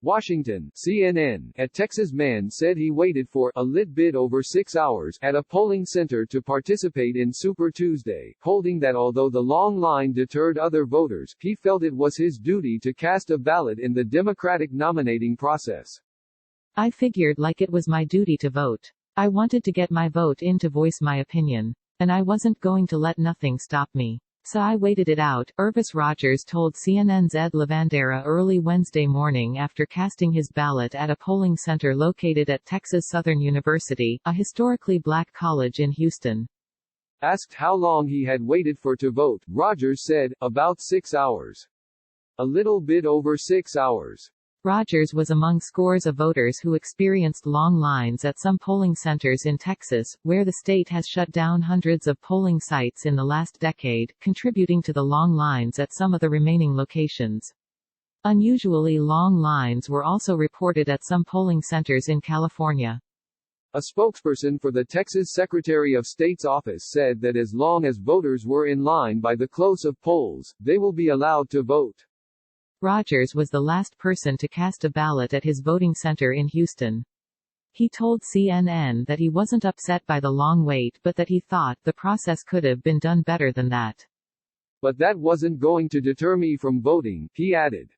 Washington, CNN. A Texas man said he waited for a lit bit over 6 hours at a polling center to participate in Super Tuesday, holding that although the long line deterred other voters, he felt it was his duty to cast a ballot in the Democratic nominating process. I figured like it was my duty to vote. I wanted to get my vote in to voice my opinion. And I wasn't going to let nothing stop me. So I waited it out, Urvis Rogers told CNN's Ed Lavandera early Wednesday morning after casting his ballot at a polling center located at Texas Southern University, a historically black college in Houston. Asked how long he had waited for to vote, Rogers said, about 6 hours. A little bit over 6 hours. Rogers was among scores of voters who experienced long lines at some polling centers in Texas, where the state has shut down hundreds of polling sites in the last decade, contributing to the long lines at some of the remaining locations. Unusually long lines were also reported at some polling centers in California. A spokesperson for the Texas Secretary of State's office said that as long as voters were in line by the close of polls, they will be allowed to vote. Rogers was the last person to cast a ballot at his voting center in Houston. He told CNN that he wasn't upset by the long wait but that he thought the process could have been done better than that. But that wasn't going to deter me from voting, he added.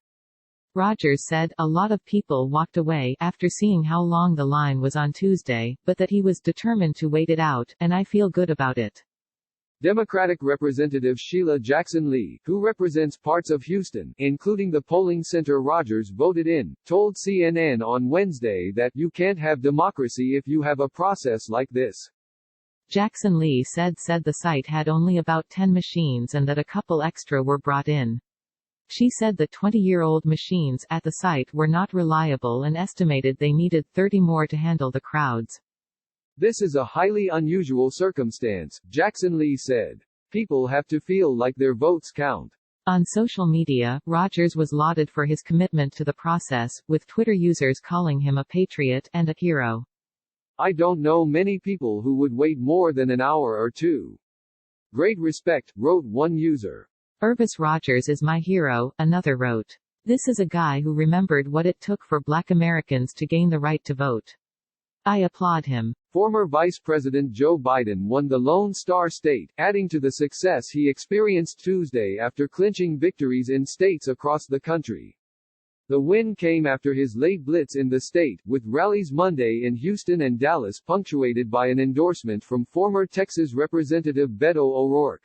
Rogers said, a lot of people walked away after seeing how long the line was on Tuesday, but that he was determined to wait it out, and I feel good about it. Democratic Representative Sheila Jackson Lee, who represents parts of Houston, including the polling center Rogers voted in, told CNN on Wednesday that you can't have democracy if you have a process like this. Jackson Lee said the site had only about 10 machines and that a couple extra were brought in. She said the 20-year-old machines at the site were not reliable and estimated they needed 30 more to handle the crowds. This is a highly unusual circumstance, Jackson Lee said. People have to feel like their votes count. On social media, Rogers was lauded for his commitment to the process, with Twitter users calling him a patriot and a hero. I don't know many people who would wait more than an hour or two. Great respect, wrote one user. Urvis Rogers is my hero, another wrote. This is a guy who remembered what it took for Black Americans to gain the right to vote. I applaud him. Former Vice President Joe Biden won the Lone Star State, adding to the success he experienced Tuesday after clinching victories in states across the country. The win came after his late blitz in the state, with rallies Monday in Houston and Dallas punctuated by an endorsement from former Texas Representative Beto O'Rourke.